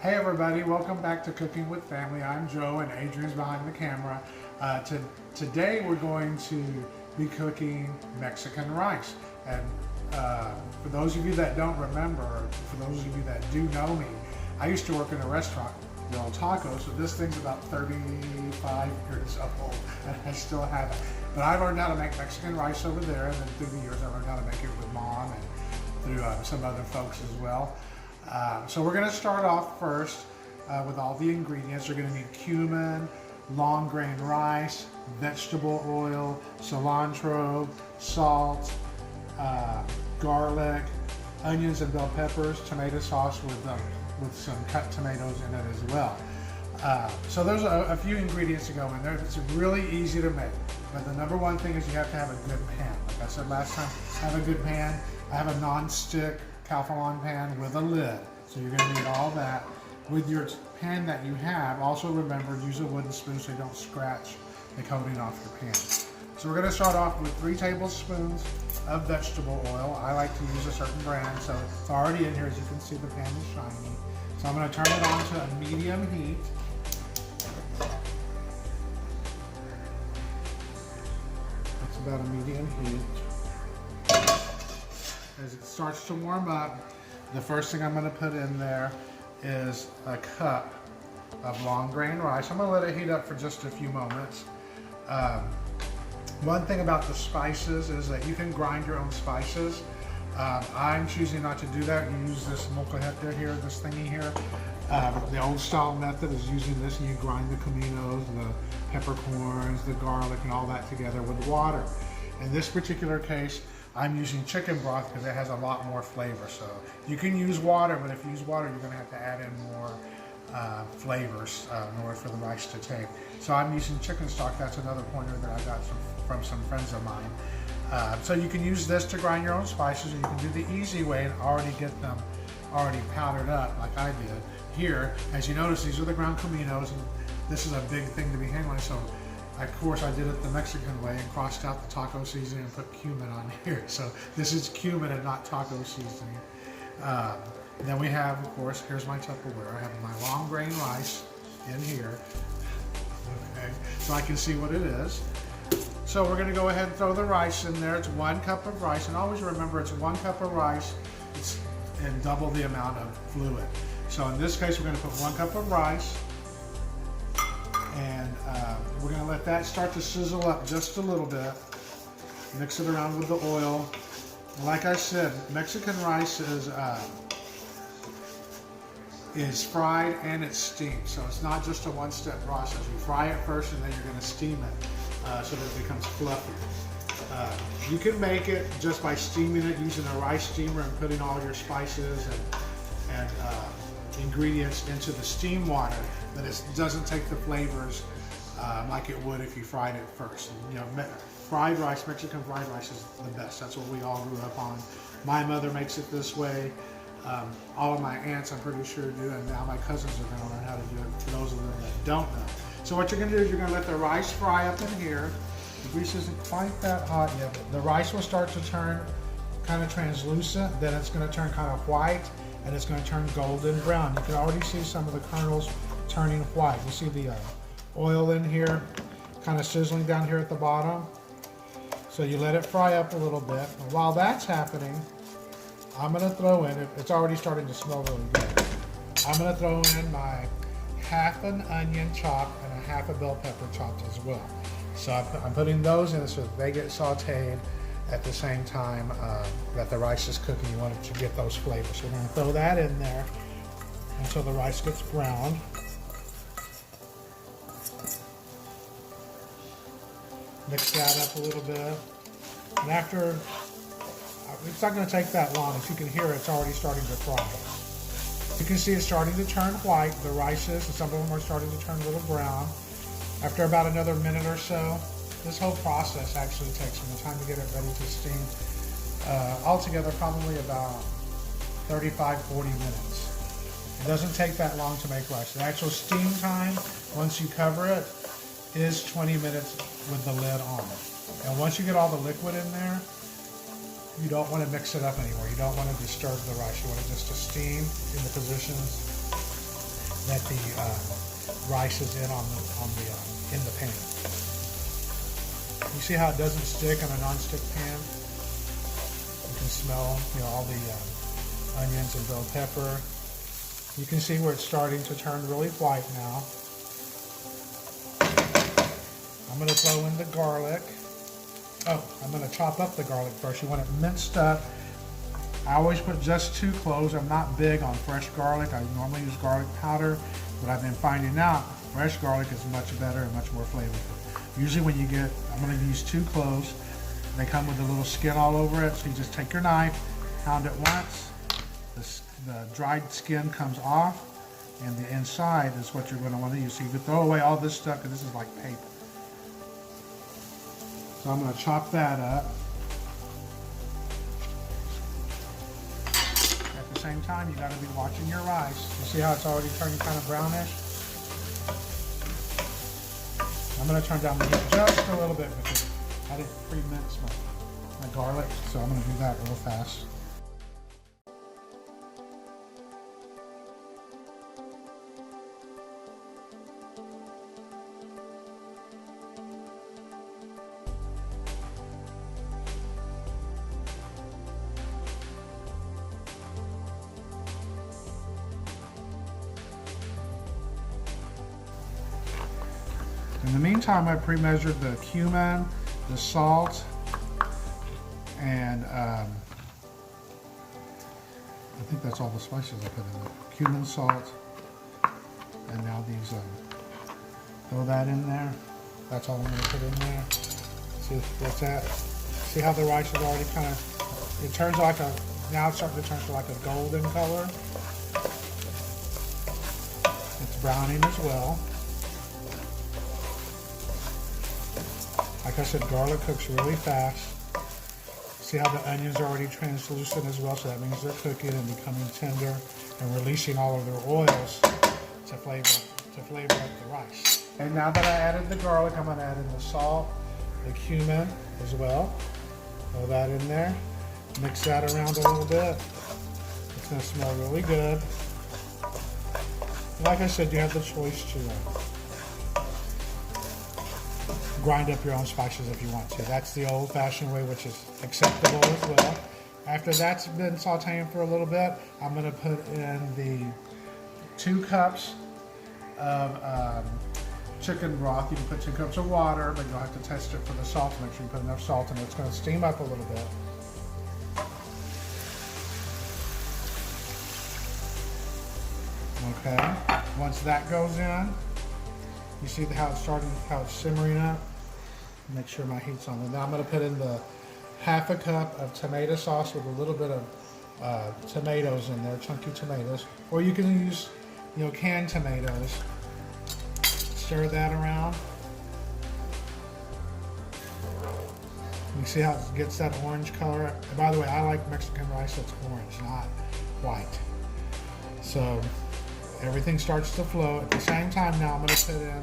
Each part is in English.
Hey everybody, welcome back to Cooking with Family. I'm Joe and Adrian's behind the camera. Today we're going to be cooking Mexican rice. And for those of you that don't remember, or for those of you that do know me, I used to work in a restaurant, the old Taco, so this thing's about 35 years old and I still have it. But I learned how to make Mexican rice over there, and then through the years I learned how to make it with Mom and through some other folks as well. So we're going to start off first with all the ingredients. You're going to need cumin, long grain rice, vegetable oil, cilantro, salt, garlic, onions and bell peppers, tomato sauce with some cut tomatoes in it as well. So there's a few ingredients to go in there. It's really easy to make, but the number one thing is you have to have a good pan. Like I said last time, have a good pan. I have a non-stick Calphalon pan with a lid, so you're going to need all that. With your pan that you have, also remember use a wooden spoon so you don't scratch the coating off your pan. So we're going to start off with 3 tablespoons of vegetable oil. I like to use a certain brand, so it's already in here. As you can see, the pan is shiny. So I'm going to turn it on to a medium heat. That's about a medium heat. As it starts to warm up, the first thing I'm going to put in there is a cup of long grain rice. I'm going to let it heat up for just a few moments. One thing about the spices is that you can grind your own spices. I'm choosing not to do that. You use this molcajete here, this thingy here. The old style method is using this, and you grind the cominos, the peppercorns, the garlic, and all that together with water. In this particular case, I'm using chicken broth because it has a lot more flavor. So you can use water, but if you use water, you're going to have to add in more flavors in order for the rice to take. So I'm using chicken stock. That's another pointer that I got from some friends of mine. So you can use this to grind your own spices, or you can do the easy way and already get them already powdered up like I did. Here, as you notice, these are the ground cominos, and this is a big thing to be handling. So of course, I did it the Mexican way and crossed out the taco seasoning and put cumin on here. So this is cumin and not taco seasoning. Then we have, of course, here's my Tupperware. I have my long grain rice in here. Okay, so I can see what it is. So we're going to go ahead and throw the rice in there. It's 1 cup of rice, and always remember it's 1 cup of rice and double the amount of fluid. So in this case, we're going to put 1 cup of rice. And we're going to let that start to sizzle up just a little bit. Mix it around with the oil. Like I said, Mexican rice is fried and it's steamed. So it's not just a one-step process. You fry it first and then you're going to steam it so that it becomes fluffy. You can make it just by steaming it using a rice steamer and putting all your spices and ingredients into the steam water, but it doesn't take the flavors like it would if you fried it first. You know, fried rice, Mexican fried rice is the best. That's what we all grew up on. My mother makes it this way. All of my aunts, I'm pretty sure, do, and now my cousins are going to learn how to do it for those of them that don't know. So what you're going to do is you're going to let the rice fry up in here. The grease isn't quite that hot yet, but the rice will start to turn kind of translucent. Then it's going to turn kind of white, and it's going to turn golden brown. You can already see some of the kernels turning white. You see the oil in here kind of sizzling down here at the bottom. So you let it fry up a little bit. And while that's happening, I'm going to throw in, it's already starting to smell really good, I'm going to throw in my half an onion chopped and a half a bell pepper chopped as well. So I'm putting those in so that they get sauteed at the same time that the rice is cooking. You want it to get those flavors. So we're going to throw that in there until the rice gets browned. Mix that up a little bit. And after, it's not going to take that long. As you can hear, it's already starting to fry. You can see it's starting to turn white, the rice is, and some of them are starting to turn a little brown. After about another minute or so, this whole process actually takes from the time to get it ready to steam, altogether probably about 35-40 minutes. It doesn't take that long to make rice. The actual steam time, once you cover it, is 20 minutes with the lid on. And once you get all the liquid in there, you don't want to mix it up anymore. You don't want to disturb the rice. You want it just to steam in the positions that the rice is in in the pan. You see how it doesn't stick on a non-stick pan? You can smell, all the onions and bell pepper. You can see where it's starting to turn really white now. I'm going to throw in the garlic. Oh, I'm going to chop up the garlic first. You want it minced up. I always put just 2 cloves. I'm not big on fresh garlic. I normally use garlic powder, but I've been finding out fresh garlic is much better and much more flavorful. Usually when you get, I'm going to use 2 cloves. They come with a little skin all over it, so you just take your knife, pound it once. The dried skin comes off, and the inside is what you're going to want to use. So you can throw away all this stuff, because this is like paper. So I'm going to chop that up. At the same time, you got to be watching your rice. You see how it's already turning kind of brownish? I'm going to turn down the heat just a little bit because I didn't pre-mince my garlic, so I'm going to do that real fast. In the meantime, I pre-measured the cumin, the salt, and I think that's all the spices I put in there. Cumin, salt, and now these, throw that in there. That's all I'm going to put in there. See what's that? See how the rice is already kind of, it turns like a, now it's starting to turn to like a golden color. It's browning as well. Like I said, garlic cooks really fast. See how the onions are already translucent as well, so that means they're cooking and becoming tender and releasing all of their oils to flavor up the rice. And now that I added the garlic, I'm going to add in the salt, the cumin as well. Throw that in there. Mix that around a little bit. It's going to smell really good. Like I said, you have the choice to grind up your own spices if you want to. That's the old-fashioned way, which is acceptable as well. After that's been sauteing for a little bit, I'm going to put in the 2 cups of chicken broth. You can put 2 cups of water, but you'll have to test it for the salt to make sure you put enough salt in it. It's going to steam up a little bit. Okay, once that goes in, you see how it's simmering up? Make sure my heat's on. And now I'm going to put in the ½ a cup of tomato sauce with a little bit of tomatoes in there, chunky tomatoes. Or you can use, canned tomatoes. Stir that around. You see how it gets that orange color? And by the way, I like Mexican rice that's orange, not white. So everything starts to flow. At the same time now, I'm going to put in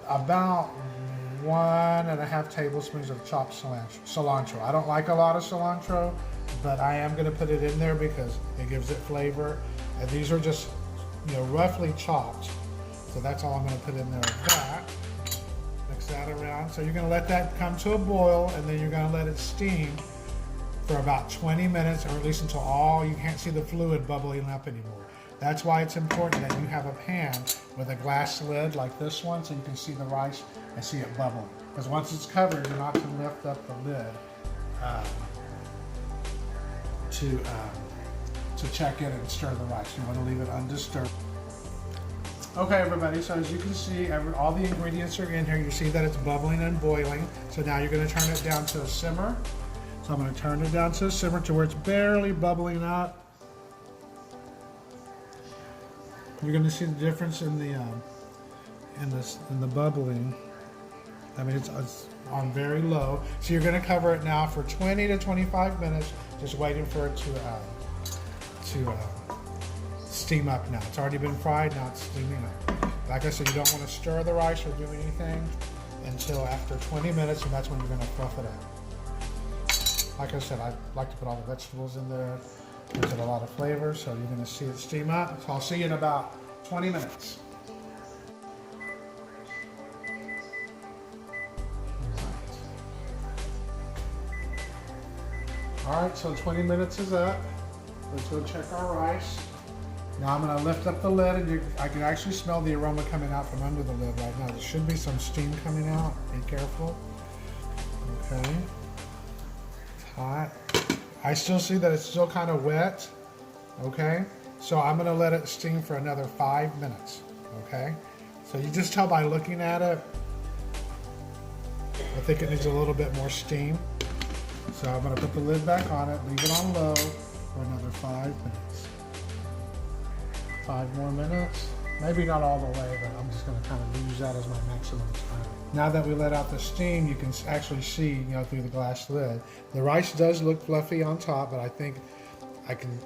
about 1½ tablespoons of chopped cilantro. I don't like a lot of cilantro, but I am going to put it in there because it gives it flavor. And these are just, roughly chopped. So that's all I'm going to put in there like that. Mix that around. So you're going to let that come to a boil, and then you're going to let it steam for about 20 minutes, or at least until you can't see the fluid bubbling up anymore. That's why it's important that you have a pan with a glass lid like this one, so you can see the rice and see it bubble. Because once it's covered, you're not to lift up the lid to check it and stir the rice. You want to leave it undisturbed. Okay, everybody, so as you can see, all the ingredients are in here. You see that it's bubbling and boiling. So now you're going to turn it down to a simmer. So I'm going to turn it down to a simmer to where it's barely bubbling up. You're going to see the difference in the bubbling. I mean, it's on very low. So you're going to cover it now for 20 to 25 minutes, just waiting for it to steam up now. It's already been fried, now it's steaming up. Like I said, you don't want to stir the rice or do anything until after 20 minutes, and that's when you're going to fluff it up. Like I said, I like to put all the vegetables in there. Gives it a lot of flavor, so you're going to see it steam up. So I'll see you in about 20 minutes. All right, so 20 minutes is up. Let's go check our rice. Now I'm going to lift up the lid, and I can actually smell the aroma coming out from under the lid right now. There should be some steam coming out. Be careful. Okay. It's hot. I still see that it's still kind of wet. Okay. So I'm going to let it steam for another 5 minutes. Okay. So you just tell by looking at it. I think it needs a little bit more steam. So I'm going to put the lid back on it, leave it on low for another 5 minutes. 5 more minutes. Maybe not all the way, but I'm just going to kind of use that as my maximum time. Now that we let out the steam, you can actually see, through the glass lid. The rice does look fluffy on top, but I think I can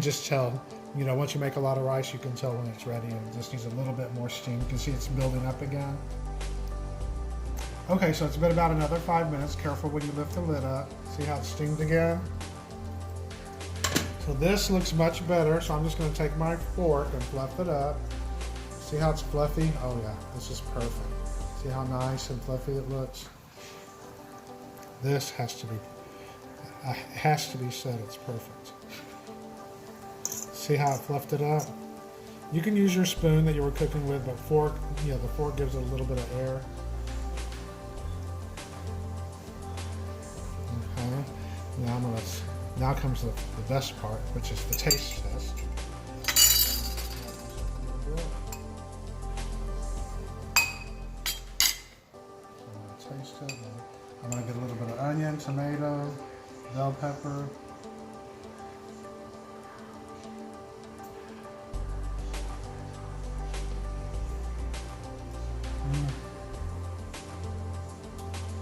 just tell. Once you make a lot of rice, you can tell when it's ready, and it just needs a little bit more steam. You can see it's building up again. Okay, so it's been about another 5 minutes. Careful when you lift the lid up. See how it's steamed again? So this looks much better, so I'm just going to take my fork and fluff it up. See how it's fluffy? Oh yeah, this is perfect. See how nice and fluffy it looks? This has to be said it's perfect. See how it fluffed it up? You can use your spoon that you were cooking with, but fork, the fork gives it a little bit of air. Okay. Now comes the best part, which is the taste test. So I'm going to taste it. I'm going to get a little bit of onion, tomato, bell pepper.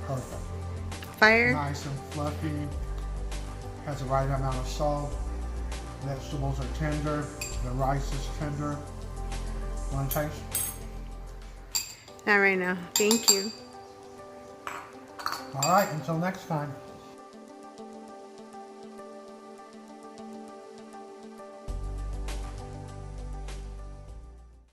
Perfect. Fire. Nice and fluffy. Has the right amount of salt. Vegetables are tender. The rice is tender. Want to taste? Not right now. Thank you. All right, until next time.